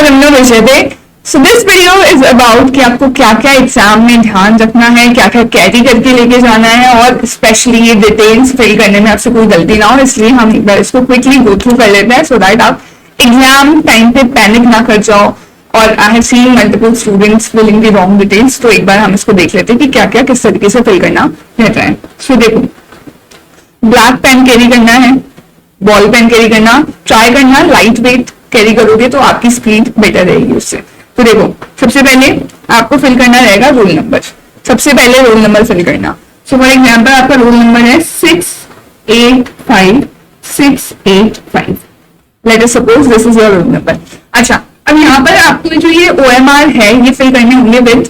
निम्न विषय पे। So this video is about कि आपको क्या क्या एग्जाम में ध्यान रखना है, क्या क्या कैरी करके लेके जाना है, और स्पेशली ये डिटेल्स फिल करने में आपसे कोई गलती ना हो, इसलिए हम एक बार इसको क्विकली गो थ्रू कर लेते हैं सो दैट आप एग्जाम टाइम पे पैनिक ना कर जाओ। और I have seen multiple students filling the wrong details, तो एक बार हम इसको देख लेते हैं कि क्या क्या किस तरीके से फिल करना रहता है। सो देखो, ब्लैक पेन कैरी करना है, बॉल पेन कैरी करना, ट्राई करना लाइट वेट कैरी करोगे तो आपकी स्पीड बेटर रहेगी उससे। तो देखो, सबसे पहले आपको फिल करना रहेगा रोल नंबर। सबसे पहले रोल नंबर फिल करना। सो फॉर एग्जाम्पल आपका रोल नंबर है 685 let us suppose this is your roll number. अच्छा, अब यहाँ पर आपको जो ये OMR है ये फिल करने होंगे विद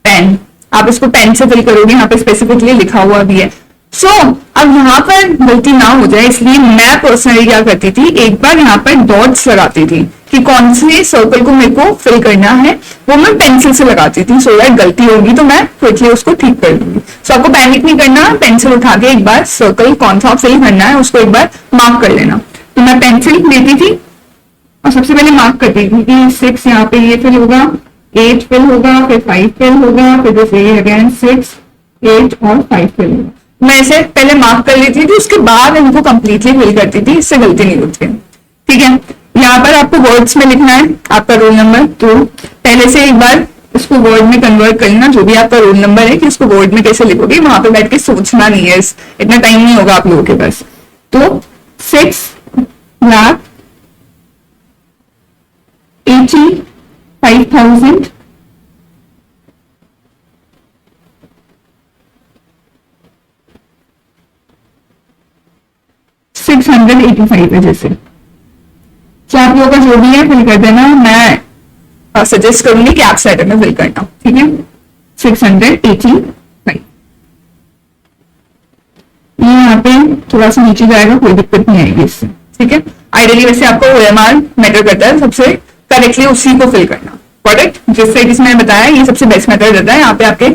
पेन। आप इसको पेन से फिल करोगे, यहाँ पे स्पेसिफिकली लिखा हुआ भी है। सो अब यहाँ पर गलती ना हो जाए इसलिए मैं पर्सनली क्या करती थी, एक बार यहाँ पर डॉट्स लगाती थी कि कौन से सर्कल को मेरे को फिल करना है, वो मैं पेंसिल से लगाती थी। सो दैट गलती होगी तो मैं क्विकली उसको ठीक कर दूंगी। सो आपको पैनिक नहीं करना, पेंसिल उठा के एक बार सर्कल कौन सा फिल करना है उसको एक बार मार्क कर लेना। तो मैं पेंसिल लेती थी और सबसे पहले मार्क करती थी कि 6 यहाँ पे ये फिल होगा, 8 फिल होगा, फिर 5 फिल होगा, फिर जैसे अगेन 6, 8 और 5 फिल होगा। मैं इसे पहले मार्क कर लेती थी, उसके बाद इनको कंप्लीटली फिल करती थी, इससे गलती नहीं होती। ठीक है, यहाँ पर आपको वर्ड्स में लिखना है आपका रोल नंबर, तो पहले से एक बार इसको वर्ड में कन्वर्ट करना, जो भी आपका रोल नंबर है कि उसको वर्ड में कैसे लिखोगे, वहां पे बैठ के सोचना नहीं है, इतना टाइम नहीं होगा आप लोगों के पास। तो 6,85,000 685 है जैसे। तो आप लोगों का जो भी है फिल कर देना, मैं सजेस्ट करूंगी कि आप सेटर में फिल करना। ठीक है, 685 ये यहाँ पे थोड़ा सा नीचे जाएगा, कोई दिक्कत नहीं आएगी इससे। ठीक है, आइडियली वैसे आपको OMR मैटर करता है, सबसे करेक्टली उसी को फिल करना। करेक्ट, जिस तरीके से मैंने बताया ये सबसे बेस्ट मेथड रहता है, यहाँ पे आपके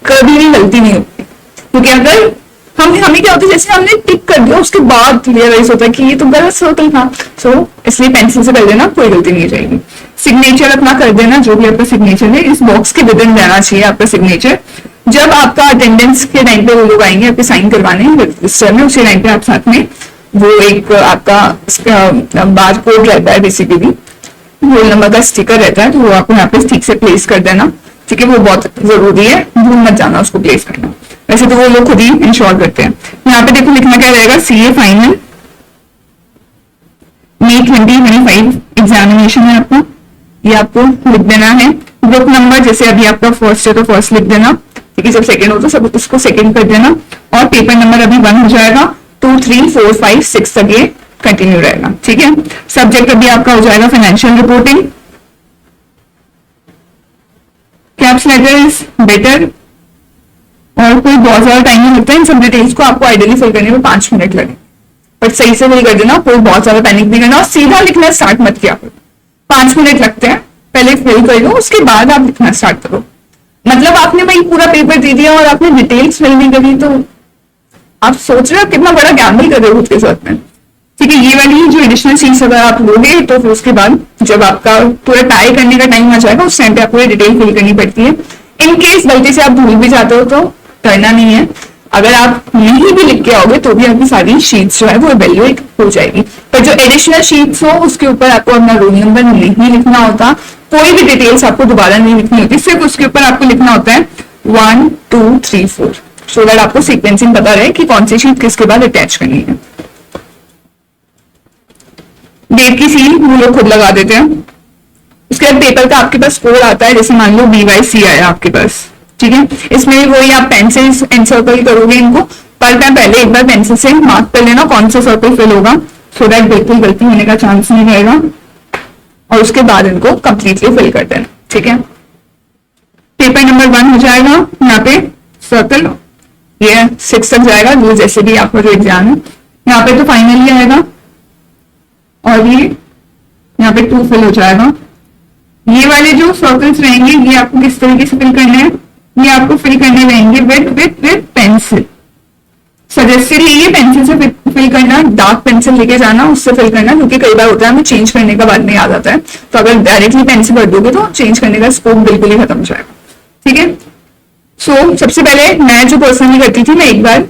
कभी भी गलती नहीं होती। क्योंकि अगर हमें क्या होता है, जैसे हमने टिक कर दिया उसके बाद रियलाइज होता है कि ये तो गलत सर्कल था। सो इसलिए पेंसिल से कर देना, कोई गलती नहीं जाएगी। सिग्नेचर अपना कर देना, जो भी आपका सिग्नेचर है इस बॉक्स के विद इन रहना चाहिए आपका सिग्नेचर। जब आपका अटेंडेंस के टाइम पे वो लोग आएंगे आपके साइन करवाने रजिस्टर में, उसी टाइम पे आप साथ में वो एक आपका बार कोड रहता है, बेसिकली रोल नंबर का स्टिकर रहता है, तो वो आपको यहाँ पे ठीक से प्लेस कर देना। ठीक है, वो बहुत जरूरी है, भूल मत जाना उसको प्लेस करना। वैसे तो वो लोग खुद ही इंश्योर करते हैं। यहाँ पे देखो लिखना क्या रहेगा, CA फाइनल May 2025 एग्जामिनेशन है आपका, ये आपको लिख देना है। ग्रुप नंबर जैसे अभी आपका फर्स्ट है तो फर्स्ट लिख देना। ठीक है, जब सेकंड हो तो सब उसको सेकंड कर देना। और पेपर नंबर अभी 1 हो जाएगा, 2, 3, 4, 5, 6 तक ये कंटिन्यू रहेगा। ठीक है, सब्जेक्ट अभी आपका हो जाएगा financial reporting. Caps letter is better, और कोई बहुत ज्यादा टाइम नहीं लगता है इन सब डिटेल्स को आपको आइडियली फिल करने में 5 मिनट लगे, बट सही से फिल कर देना, कोई बहुत ज्यादा पैनिक नहीं करना और सीधा लिखना स्टार्ट मत किया करो। 5 मिनट लगते हैं, पहले फिल कर लो उसके बाद आप लिखना स्टार्ट करो। मतलब आपने भाई पूरा पेपर दे दिया और आपने डिटेल्स फिल नहीं करी तो आप सोच रहे हो कितना बड़ा गैम्बल कर रहे हो खुद के साथ में। ठीक है, ये वाली जो एडिशनल चीज अगर आप लोगे तो फिर उसके बाद जब आपका पूरा टाई करने का टाइम आ जाएगा उस टाइम पे आपको डिटेल फिल करनी पड़ती है। इन केस गलती से आप भूल भी जाते हो तो करना नहीं है, अगर आप नहीं भी लिख के आओगे तो भी आपकी सारी शीट्स जो है वो इवैल्यूएट हो जाएगी। पर जो एडिशनल शीट्स हो उसके ऊपर आपको अपना रोल नंबर नहीं लिखना होता, कोई भी डिटेल्स आपको दोबारा नहीं लिखनी होती, सिर्फ उसके ऊपर आपको लिखना होता है 1, 2, 3, 4, सो दैट आपको सीक्वेंसिंग पता रहे कि कौन सी शीट किसके बाद अटैच करनी है। डेट की सील वो लोग खुद लगा देते हैं। उसके बाद पेपर का आपके पास स्कोर आता है, जैसे मान लो BYC आया आपके पास। ठीक है, इसमें वही आप पेन से एनसर्कल करोगे इनको, पर मैं पहले एक बार पेंसिल से मार्क कर लेना कौन सा सर्कल फिल होगा, सो दैट बिल्कुल गलती होने का चांस नहीं रहेगा, और उसके बाद इनको कंप्लीटली फिल कर देना। ठीक है, पेपर नंबर 1 हो जाएगा, यहाँ पे सर्कल ये 6 तक जाएगा, जो जैसे भी आपका जो एग्जाम है यहाँ पे तो फाइनली आएगा, और ये यहाँ पे 2 फिल हो जाएगा। ये वाले जो सर्कल्स रहेंगे ये आपको किस तरीके से फिल करने हैं, ये आपको फिल करने रहेंगे विद पेंसिल। सजेस्टेडली ये पेंसिल से फिल करना, डार्क पेंसिल लेके जाना, उससे फिल करना, क्योंकि कई बार होता है हमें चेंज करने का बाद नहीं याद आता है, तो अगर डायरेक्टली पेंसिल भर दोगे तो चेंज करने का स्कोप बिल्कुल ही खत्म हो जाएगा। ठीक है, सो सबसे पहले मैं जो पर्सनली करती थी, मैं एक बार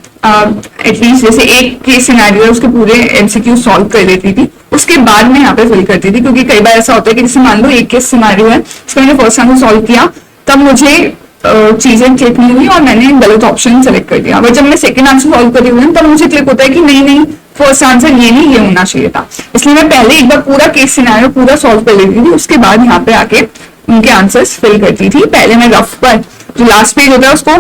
एटलीस्ट जैसे एक केस सिनेरियो है उसके पूरे एमसीक्यू सॉल्व कर लेती थी, उसके बाद मैं यहाँ पे फिल करती थी, क्योंकि कई बार ऐसा होता है कि जैसे मान लो एक केस सिनेरियो है, उसका मैंने फर्स्ट आंसर सॉल्व किया, तब मुझे चीजें क्लिक नहीं हुई और मैंने गलत ऑप्शन सेलेक्ट कर दिया। अगर जब मैं सेकंड आंसर सॉल्व कर रही हूँ तब मुझे क्लिक होता है कि नहीं नहीं, फर्स्ट आंसर ये नहीं, ये होना चाहिए था। इसलिए मैं पहले एक बार पूरा केस सिनेरियो पूरा सॉल्व कर लेती थी, उसके बाद यहाँ पे आके उनके आंसर्स फिल करती थी। पहले मैं रफ पर जो लास्ट पेज होता है उसको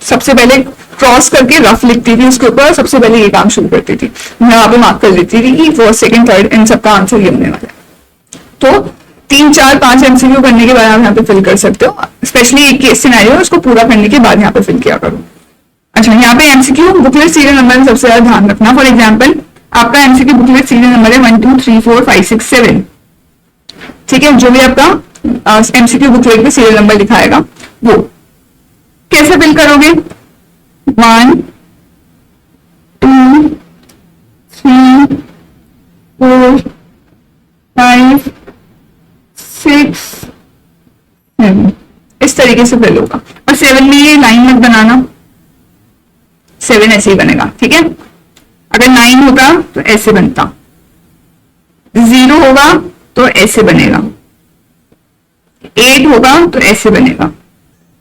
सबसे पहले क्रॉस करके रफ लिखती थी उसके ऊपर, सबसे पहले ये काम शुरू करती थी। मैं वहां पे मार्क कर लेती थी कि फर्स्ट सेकंड थर्ड इन सबका आंसर ये होने वाला है। तो 3 4 5 एमसीक्यू करने के बाद आप यहाँ पे फिल कर सकते हो, स्पेशली एक केस सिनेरियो उसको पूरा करने के बाद यहाँ पे फिल किया करो। अच्छा, यहाँ पे एमसीक्यू बुकलेट सीरियल नंबर सबसे ज्यादा ध्यान रखना। फॉर एग्जाम्पल आपका एमसीक्यू बुकलेट सीरियल नंबर है 1 2 3 4 5 6 7। ठीक है, जो भी आपका एमसीक्यू बुकलेट पे सीरियल नंबर दिखाएगा वो कैसे फिल करोगे? 1 2 3 4 5 6 7, इस तरीके से फिल होगा। और 7 में ये लाइन मत बनाना, 7 ऐसे ही बनेगा। ठीक है, अगर 9 होगा तो ऐसे बनता, 0 होगा तो ऐसे बनेगा, 8 होगा तो ऐसे बनेगा।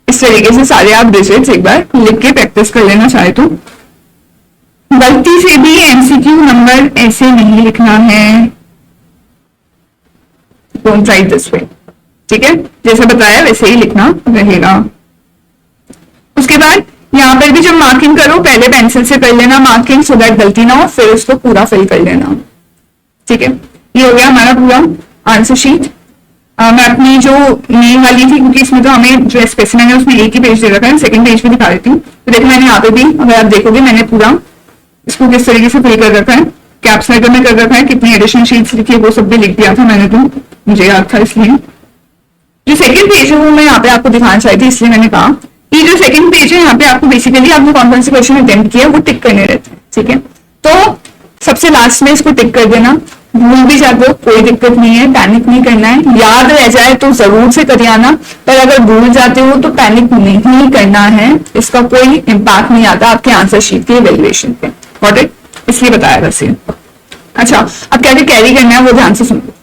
इस तरीके से सारे आप डिजिट्स एक बार लिख के प्रैक्टिस कर लेना चाहे तो। गलती से भी एमसीक्यू नंबर ऐसे नहीं लिखना है, डोंट राइट दिस वे। ठीक है, जैसा बताया वैसे ही लिखना रहेगा। उसके बाद यहाँ पर भी जब मार्किंग करो पहले पेंसिल से कर लेना मार्किंग, सो दैट गलती ना हो, फिर उसको पूरा फिल कर लेना। ठीक है, ये हो गया हमारा पूरा आंसर शीट। मैं अपनी जो मेन वाली थी, क्योंकि इसमें तो हमें जो स्पेसिमेन है उसमें एक ही पेज दे रखा है, सेकंड पेज भी दिखा देती हूँ। तो देखो मैंने यहाँ पे भी, अगर आप देखोगे मैंने पूरा इसको किस तरीके से फिल कर रखा है, कैप्स लेटर में कर रखा है, कितनी एडिशनल शीट्स लिखी है वो सब भी लिख दिया था मैंने, तो मुझे याद था इसलिए। जो सेकंड पेज है वो मैं यहाँ पे आपको दिखाना चाहती थी, इसलिए मैंने कहा कि जो सेकंड पेज है यहाँ पे आपको बेसिकली आपने कौन कौन से क्वेश्चन अटेम्प्ट किया वो टिक करने रहते हैं। ठीक है, तो सबसे लास्ट में इसको टिक कर देना। भूल भी जाते हो कोई दिक्कत नहीं है, पैनिक नहीं करना है, याद रह जाए तो जरूर से कर आना, पर अगर भूल जाते हो तो पैनिक नहीं करना है, इसका कोई इम्पैक्ट नहीं आता आपके आंसर शीट के वैल्यूएशन पे। Got it? इसलिए बताया वैसे। अच्छा, अब क्या कैरी करना है वो ध्यान से सुनो।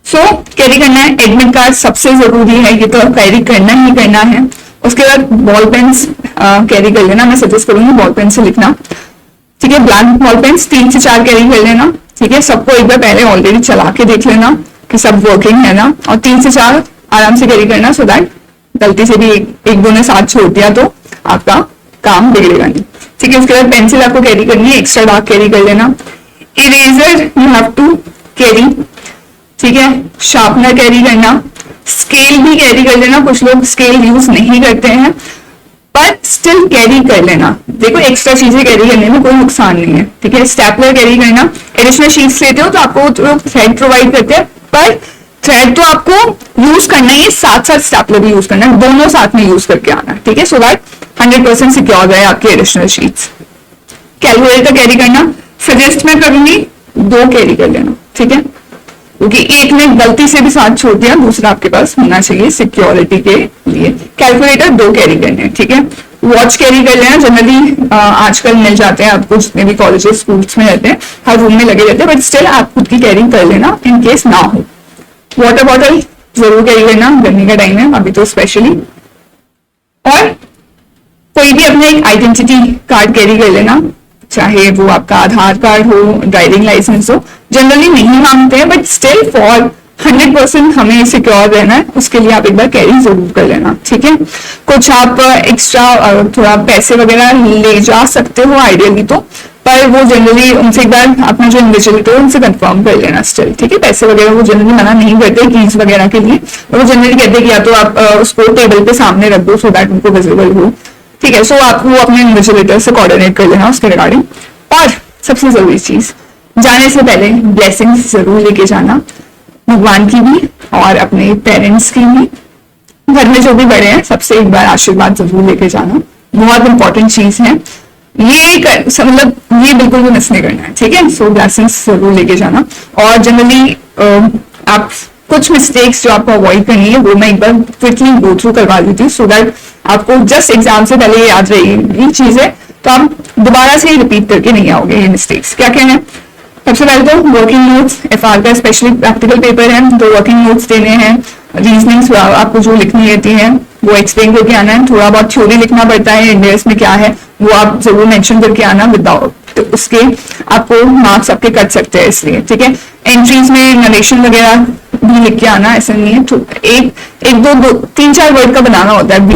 सो कैरी करना है, एडमिट कार्ड सबसे जरूरी है, ये तो कैरी करना ही करना है। उसके बाद बॉल पेन्स कैरी कर लेना, मैं सजेस्ट करूंगी बॉल पेन से लिखना। ठीक है, ब्लैंक बॉल पेन्स 3 से 4 कैरी कर लेना। ठीक है, सबको एक बार पहले ऑलरेडी चला के देख लेना कि सब वर्किंग है ना, और 3 से 4 आराम से कैरी करना, सो दैट गलती से भी एक दो ने साथ छोड़ दिया तो आपका काम बिगड़ेगा नहीं। ठीक है, उसके बाद पेंसिल आपको कैरी करनी है, एक्स्ट्रा डार्क कैरी कर लेना। Eraser you have to carry. ठीक है, शार्पनर कैरी करना, स्केल भी कैरी कर लेना। कुछ लोग स्केल यूज नहीं करते हैं बट स्टिल कैरी कर लेना। देखो एक्स्ट्रा चीजें कैरी करने में कोई नुकसान नहीं है। ठीक है, स्टेपलर कैरी करना। एडिशनल शीट्स लेते हो तो आपको थ्रेड प्रोवाइड करते हैं, पर थ्रेड तो आपको यूज करना ही है, साथ साथ स्टेपलर भी यूज करना है, दोनों साथ में यूज करके आना है। ठीक है, सो दैट 100% सिक्योर रहे आपकी एडिशनल शीट्स। कैलकुलेटर कैरी करना, सजेस्ट मैं करूंगी 2 कैरी कर लेना। ठीक है, क्योंकि एक ने गलती से भी साथ छोड़ दिया, दूसरा आपके पास होना चाहिए सिक्योरिटी के लिए। कैलकुलेटर 2 कैरी करने हैं। ठीक है, वॉच कैरी कर लेना, जनरली आजकल मिल जाते हैं आपको, जितने भी कॉलेजेस स्कूल्स में रहते हैं हर रूम में लगे रहते हैं, बट स्टिल आप खुद की कैरी कर लेना इन केस ना हो। वाटर बॉटल जरूर कैरी करना, गर्मी का टाइम है अभी तो स्पेशली। और कोई भी अपना एक आइडेंटिटी कार्ड कैरी कर लेना, चाहे वो आपका आधार कार्ड हो, ड्राइविंग लाइसेंस हो। जनरली नहीं मांगते हैं बट स्टिल फॉर 100% हमें सिक्योर रहना है, उसके लिए आप एक बार कैरी जरूर कर लेना। ठीक है, कुछ आप एक्स्ट्रा थोड़ा पैसे वगैरह ले जा सकते हो आइडियली तो, पर वो जनरली उनसे एक बार अपना जो इन्विजिलेटर है उनसे कंफर्म कर लेना स्टिल। ठीक है, पैसे वगैरह वो जनरली मना नहीं करते कीज वगैरह के लिए, वो जनरली कहते हैं कि या तो आप उसको टेबल पे सामने रख दो सो दैट उनको विजिबल हो। ठीक है, सो आप वो अपने इन्विजिलेटर से कोऑर्डिनेट कर लेना उसके रिगार्डिंग। और सबसे जरूरी चीज, जाने से पहले ब्लेसिंग्स जरूर लेके जाना, भगवान की भी और अपने पेरेंट्स की भी, घर में जो भी बड़े हैं सबसे एक बार आशीर्वाद जरूर लेके जाना, बहुत इंपॉर्टेंट चीज है। मतलब ये बिल्कुल भी मिस नहीं करना है, ठीक है। सो ग्लासेस जरूर लेके जाना। और जनरली आप कुछ मिस्टेक्स जो आपको अवॉइड करनी है वो मैं एक बार क्विकली गो थ्रू करवा देती हूँ, सो दैट आपको जस्ट एग्जाम से पहले ये याद रहेगी चीजें, तो आप दोबारा से रिपीट करके नहीं आओगे ये मिस्टेक्स। क्या क्या है? सबसे पहले तो वर्किंग नोट्स, एफआर का स्पेशली प्रैक्टिकल पेपर है तो वर्किंग नोट्स देने हैं। रीजनिंग्स आपको जो लिखनी रहती है वो एक्सप्लेन करके आना है। थोड़ा बहुत थ्योरी लिखना पड़ता है, इंडेक्स में क्या है वो आप जरूर मेंशन करके आना, विदाउट तो उसके आपको मार्क्स आपके कट सकते हैं इसलिए, ठीक है। एंट्रीज में नरेशन वगैरह भी लिख के आना, ऐसा नहीं है तो एक दो 3-4 वर्ड का बनाना होता है,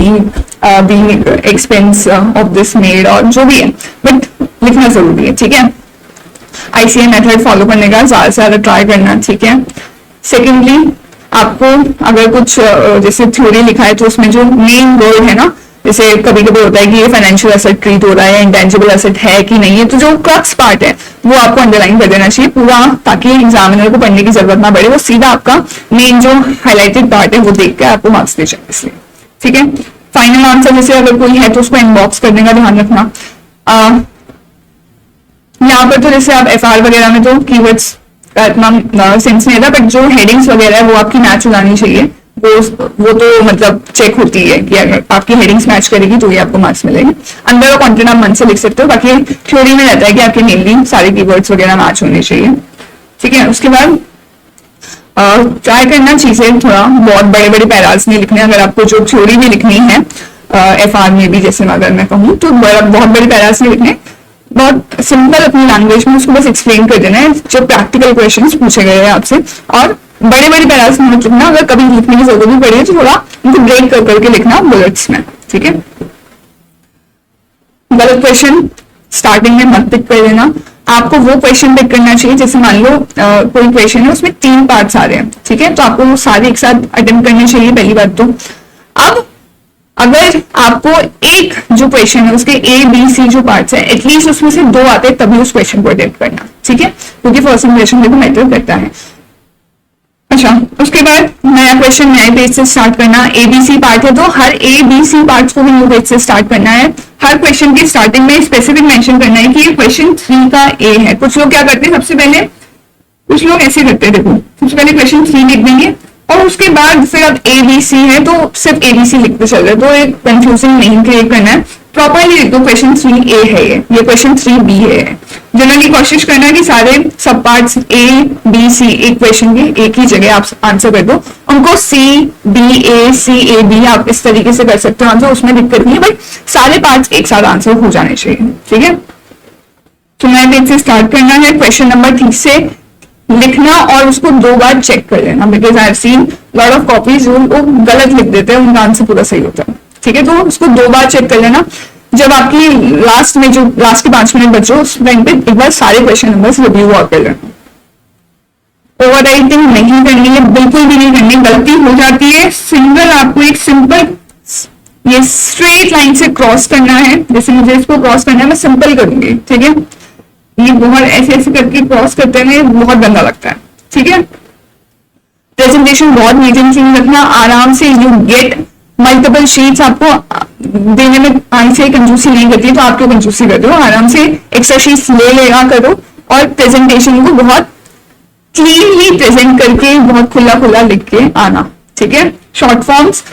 being expense of this made और जो भी है, बट लिखना जरूरी है, ठीक है। आईसीए मेथड फॉलो करने का ज्यादा से ज्यादा ट्राई करना, ठीक है। सेकेंडली आपको अगर कुछ जैसे थ्योरी लिखा है तो उसमें जो मेन वर्ड है ना, जैसे कभी कभी होता है कि ये फाइनेंशियल एसेट ट्रीट हो रहा है, इंटेंजिबल एसेट है कि नहीं है, तो जो क्रक्स पार्ट है वो आपको अंडरलाइन कर देना चाहिए पूरा, ताकि एग्जामिनर को पढ़ने की जरूरत ना पड़े, वो सीधा आपका मेन जो हाईलाइटेड पार्ट है वो देख के आपको मार्क्स दे जाए, इसलिए, ठीक है। फाइनल आंसर जैसे अगर कोई है तो उसको इनबॉक्स करने का ध्यान रखना। यहाँ पर तो जैसे आप एफआर वगैरह में तो कीवर्ड्स का इतना सेंस नहीं था, बट जो हेडिंग्स वगैरह है वो आपकी मैच हो जानी चाहिए, वो तो मतलब चेक होती है कि अगर आपकी हेडिंग्स मैच करेगी तो ये आपको मार्क्स मिलेंगे। अंदर का कंटेंट आप मन से लिख सकते हो, बाकी थ्योरी में रहता है कि आपके मेनली सारे कीवर्ड्स वगैरह मैच होने चाहिए, ठीक है। उसके बाद ट्राई करना चीजें थोड़ा बहुत बड़े बड़े पैराज नहीं लिखने, अगर आपको जो थ्योरी भी लिखनी है एफआर में भी, जैसे अगर मैं कहूँ तो बहुत बड़े पैराज नहीं लिखने, बहुत सिंपल अपनी लैंग्वेज में उसको बस एक्सप्लेन कर देना है जो प्रैक्टिकल क्वेश्चंस पूछे गए हैं आपसे, और बड़े बड़े पैरास में मत लिखना, अगर कभी लिखने की जरूरत भी पड़ी तो थोड़ा उनको ब्रेक कर करके लिखना बुलेट्स में, ठीक है। गलत क्वेश्चन स्टार्टिंग में मत पिक कर देना, आपको वो क्वेश्चन पिक करना चाहिए जैसे मान लो कोई क्वेश्चन है उसमें 3 पार्ट्स आ रहे हैं, ठीक है, तो आपको वो सारे एक साथ अटेम्प्ट करने चाहिए पहली बात तो। अब अगर आपको एक जो क्वेश्चन है उसके ए बी सी जो पार्ट्स है एटलीस्ट उसमें से 2 आते हैं तभी उस क्वेश्चन को अटेम्प्ट करना, ठीक है, क्योंकि फर्स्ट इंप्रेशन देखो मैटर करता है। अच्छा, उसके बाद नया क्वेश्चन नए पेज से स्टार्ट करना, एबीसी पार्ट है तो हर ए बी सी पार्ट को भी न्यू पेज से स्टार्ट करना है। हर क्वेश्चन की स्टार्टिंग में स्पेसिफिक मेंशन करना है कि ये क्वेश्चन 3 का ए है। कुछ लोग क्या करते हैं, सबसे पहले कुछ लोग ऐसे करते हैं, देखो सबसे पहले क्वेश्चन 3 लिख देंगे और उसके बाद फिर अब ए बी सी है तो सिर्फ एबीसी लिखते चल रहे, तो एक कंफ्यूजिंग नहीं क्रिएट करना है, प्रॉपरली लिख दो क्वेश्चन 3A है ये क्वेश्चन 3B है। जनरली कोशिश करना है कि सारे सब पार्ट्स A B C एक क्वेश्चन के एक ही जगह आप आंसर कर दो, उनको C B A C A B आप इस तरीके से कर सकते हो आंसर, उसमें दिक्कत नहीं है, बट सारे पार्ट्स एक साथ आंसर हो जाने चाहिए, ठीक है। तो नए पेज से स्टार्ट करना है, क्वेश्चन नंबर 3 से लिखना और उसको 2 बार चेक कर लेना, because I have seen lot of copies जो वो गलत लिख देते हैं, उनका आंसर पूरा सही होता है, ठीक है। तो उसको 2 बार चेक कर लेना, जब आपकी लास्ट में जो लास्ट के 5 मिनट बचो उस टाइम पे एक बार सारे क्वेश्चन नंबर्स रिव्यू और कर लेना। ओवर राइटिंग नहीं करनी है, बिल्कुल भी नहीं करनी, गलती हो जाती है। सिंगल आपको एक सिंपल ये स्ट्रेट लाइन से क्रॉस करना है, जैसे मुझे इसको क्रॉस करना है मैं सिंपल करूंगी, ठीक है। ये बहुत ऐसे ऐसे करके क्रॉस करते हैं, बहुत गंदा लगता है, ठीक है। प्रेजेंटेशन बहुत नीट रखना, आराम से यू गेट मल्टीपल शीट्स, आपको देने में ऐसे कंजूसी नहीं करती है तो आप क्यों कंजूसी कर दो, आराम से एक्स्ट्रा शीट्स ले लेगा करो और प्रेजेंटेशन को बहुत क्लीनली प्रेजेंट करके बहुत खुला खुला लिख के आना, ठीक है। शॉर्ट फॉर्म्स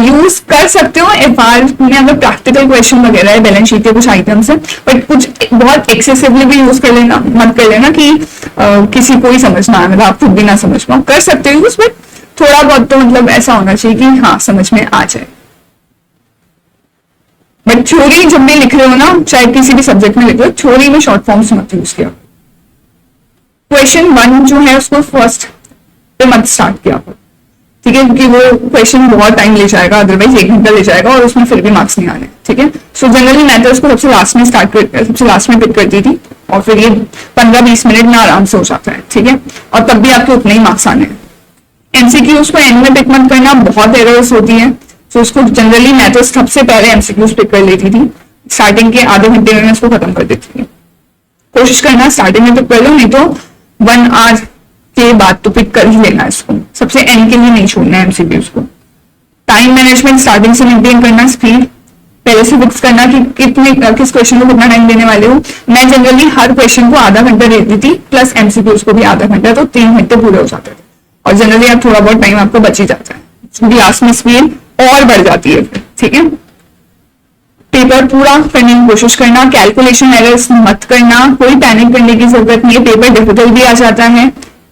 यूज कर सकते हो एफआर में अगर प्रैक्टिकल क्वेश्चन वगैरह है, बैलेंस शीट के कुछ आइटम्स है, बट कुछ बहुत एक्सेसिवली भी यूज कर लेना मत कर लेना कि किसी को ही समझ ना आए, मतलब आप खुद भी ना समझ पाओ। कर सकते हो उसमें थोड़ा बहुत तो मतलब ऐसा होना चाहिए कि हाँ समझ में आ जाए, बट थ्योरी जब भी लिख रहे हो ना, चाहे किसी भी सब्जेक्ट में लिख रहे हो, थ्योरी में शॉर्ट फॉर्म्स मत यूज किया। क्वेश्चन 1 जो है उसको फर्स्ट पे मत स्टार्ट किया, ठीक है, क्योंकि वो क्वेश्चन बहुत टाइम ले जाएगा, अदरवाइज 1 घंटा ले जाएगा और उसमें फिर भी मार्क्स नहीं आने, ठीक है। सो जनरली मैं तो उसको सबसे लास्ट में सबसे लास्ट में पिक करती थी और फिर ये 15-20 मिनट में आराम से हो जाता है, ठीक है, और तब भी आपके उतने ही मार्क्स आने हैं। एमसीक्यूज को एंड में पिक मत करना, बहुत एरर्स होती है, तो उसको जनरली मैं तो सबसे पहले एमसीक्यूज पिक कर लेती थी, स्टार्टिंग के आधे घंटे में उसको खत्म कर देती थी। कोशिश करना स्टार्टिंग में पिक कर लो, नहीं तो 1 आवर के बाद तो पिक कर ही लेना इसको, सबसे एंड के लिए नहीं छोड़ना है एमसीक्यूज को। टाइम मैनेजमेंट स्टार्टिंग से मेंटेन करना, स्पीड पहले से फिक्स करना कि किस क्वेश्चन को कितना टाइम देने वाले हो। मैं जनरली हर क्वेश्चन को आधा घंटा देती थी, प्लस एमसीक्यूज को भी आधा घंटा, तो 3 घंटे पूरे हो जाते थे। और जनरली अब थोड़ा बहुत टाइम आपको बच ही जाता है, क्लास में स्पीड और बढ़ जाती है फिर, ठीक है। पेपर पूरा करने की कोशिश करना, कैलकुलेशन एरर्स मत करना, कोई पैनिक करने की जरूरत नहीं है। पेपर डिफिकल्ट भी आ जाता है,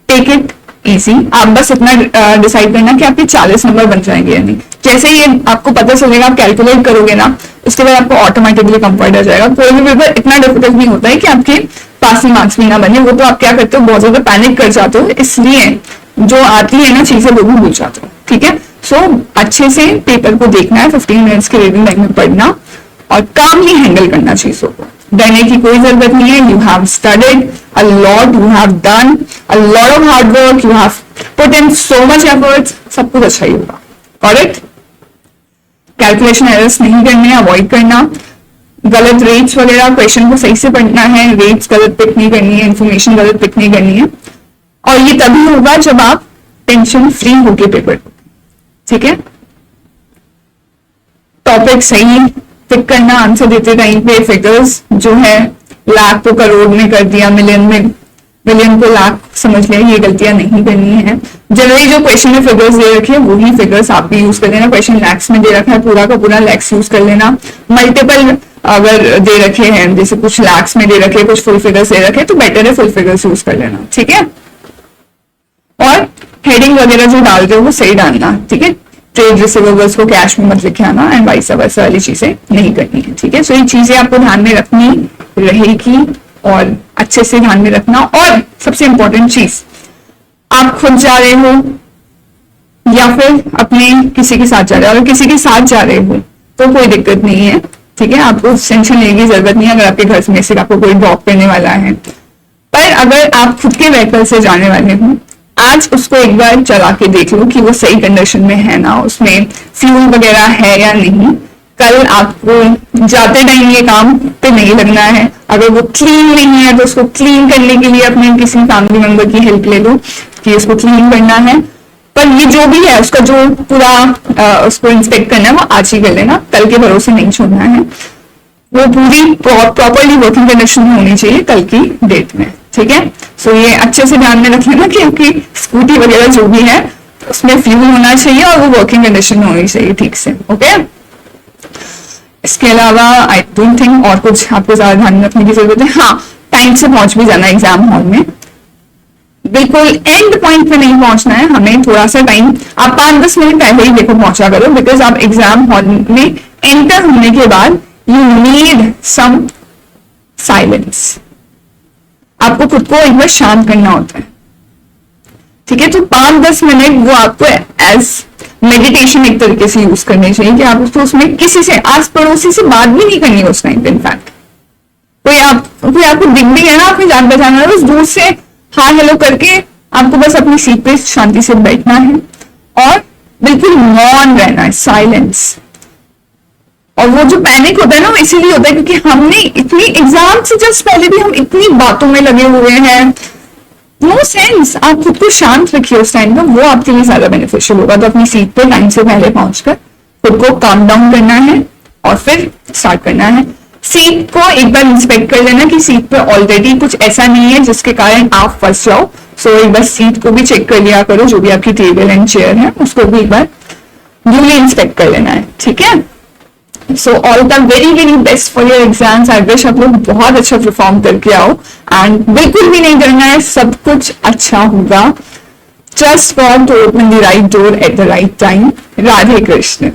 टेक इट इजी। आप बस इतना डिसाइड करना कि आपके 40 नंबर बन जाएंगे या नहीं। जैसे ये आपको पता चलेगा, आप कैलकुलेट करोगे ना, उसके बाद आपको ऑटोमेटिकली कंफर्ट आ जाएगा। कोई भी पेपर इतना डिफिकल्ट नहीं होता है कि आपके पासिंग मार्क्स भी ना बने। वो तो आप क्या करते हो, बहुत ज्यादा पैनिक कर जाते हो, इसलिए जो आती है ना चीजें वो भी भूल जाते हो, ठीक है। सो अच्छे से पेपर को देखना है, 15 मिनट्स के रीडिंग टाइम में पढ़ना और कामली हैंडल करना चीजों को। डरने की कोई जरूरत नहीं है। You have studied a lot, you have done a lot of hard work, you have put in so much efforts, सब कुछ अच्छा ही होगा। करेक्ट। कैलकुलेशन एरर्स नहीं करने, अवॉइड करना, गलत रेट्स वगैरह, क्वेश्चन को सही से पढ़ना है, रेट्स गलत पिक नहीं करनी है, इंफॉर्मेशन गलत पिक नहीं करनी है। और ये तभी होगा जब आप टेंशन फ्री होके पेपर, ठीक है। टॉपिक सही पिक करना, आंसर देते टाइम पे फिगर्स जो है लाख को करोड़ में कर दिया, मिलियन को लाख समझ लिया, ये गलतियां नहीं करनी है। जनरली जो क्वेश्चन में फिगर्स दे रखे हैं वही फिगर्स आप भी यूज कर लेना। क्वेश्चन लैक्स में दे रखा है, पूरा का पूरा लैक्स यूज कर लेना। मल्टीपल अगर दे रखे हैं, जैसे कुछ लैक्स में दे रखे हैं, कुछ फुल फिगर्स दे रखे हैं, तो बेटर है फुल फिगर्स यूज कर लेना, ठीक है। और हेडिंग वगैरह जो डालते हो वो सही डालना, ठीक है। ट्रेड रिसीवेबल्स को कैश में मत लिखे आना एंड वाइस वर्सा वाली चीजें नहीं करनी है, ठीक है। सो ये चीजें आपको ध्यान में रखनी रहेगी और अच्छे से ध्यान में रखना। और सबसे इंपॉर्टेंट चीज, आप खुद जा रहे हो या फिर अपने किसी के साथ जा रहे हो, अगर किसी के साथ जा रहे हो तो कोई दिक्कत नहीं है, ठीक है। आपको टेंशन लेने की जरूरत नहीं है अगर आपके घर में से आपको कोई ड्रॉप करने वाला है। पर अगर आप खुद के व्हीकल से जाने वाले हो, आज उसको एक बार चला के देख लो कि वो सही कंडीशन में है ना, उसमें फ्यूल वगैरह है या नहीं। कल आपको जाते टाइम ये काम पे नहीं लगना है। अगर वो क्लीन नहीं है तो उसको क्लीन करने के लिए अपने किसी फैमिली मेंबर की हेल्प ले लो कि उसको क्लीन करना है। पर ये जो भी है उसका जो पूरा उसको इंस्पेक्ट करना है वो आज ही कर लेना, कल के भरोसे नहीं छोड़ना है। वो पूरी प्रॉपरली वर्किंग कंडीशन में होनी चाहिए कल की डेट में, ठीक है। सो ये अच्छे से ध्यान में रख लेना कि आपकी स्कूटी वगैरह जो भी है उसमें फ्यूल होना चाहिए और वो वर्किंग कंडीशन में होनी चाहिए ठीक से, ओके। इसके अलावा आई डोंट थिंक और कुछ आपको ज्यादा ध्यान में रखने की जरूरत है। हाँ, टाइम से पहुंच भी जाना एग्जाम हॉल में, बिल्कुल एंड पॉइंट पे नहीं पहुंचना है हमें। थोड़ा सा टाइम आप 5-10 मिनट पहले ही देखो पहुंचा करो, बिकॉज आप एग्जाम हॉल में एंटर होने के बाद यू नीड सम साइलेंस। आपको खुद को एक बार शांत करना होता है, ठीक है। तो 5-10 मिनट वो आपको एज मेडिटेशन एक तरीके से यूज करनी चाहिए कि आप उसको उसमें किसी से आस पड़ोसी से बात भी नहीं करनी है उस टाइम पे। इनफैक्ट कोई आपको दिख भी है ना, आपने जान पहचाना है, बस दूर से हाँ हेलो करके आपको बस अपनी सीट पे शांति से बैठना है और बिल्कुल मौन रहना है, साइलेंस। और वो जो पैनिक होता है ना वो इसीलिए होता है क्योंकि हमने इतनी एग्जाम से जस्ट पहले भी हम इतनी बातों में लगे हुए हैं। No sense. आप खुद को शांत रखिए उस टाइम पे, वो आपके लिए ज्यादा बेनिफिशियल होगा। तो अपनी सीट पे टाइम से पहले पहुंचकर खुद को काम डाउन करना है और फिर स्टार्ट करना है। सीट को एक बार इंस्पेक्ट कर लेना कि सीट पे ऑलरेडी कुछ ऐसा नहीं है जिसके कारण आप फंस जाओ। सो एक बार सीट को भी चेक कर लिया करो, जो भी आपकी टेबल एंड चेयर है उसको भी एक बार ड्यूली इंस्पेक्ट कर लेना है, ठीक है। So all the very best for your exams. I wish आप लोग बहुत अच्छा परफॉर्म करके आओ एंड बिल्कुल भी नहीं डरना है, सब कुछ अच्छा होगा। Trust God to open the right door at the right time. Radhe Krishna.